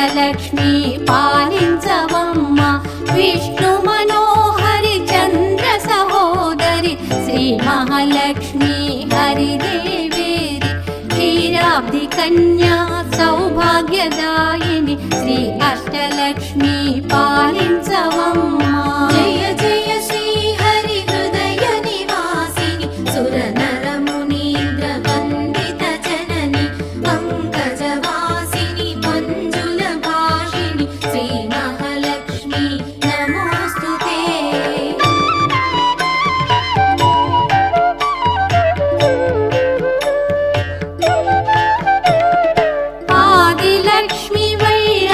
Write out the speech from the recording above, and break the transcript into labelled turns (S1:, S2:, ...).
S1: అష్టలక్ష్మి పాలించవమ్మ విష్ణు మనోహరి చంద్ర సహోదరి శ్రీ మహాలక్ష్మి హరిదేవేరి క్షీరాబ్ది కన్యా సౌభాగ్యదాయిని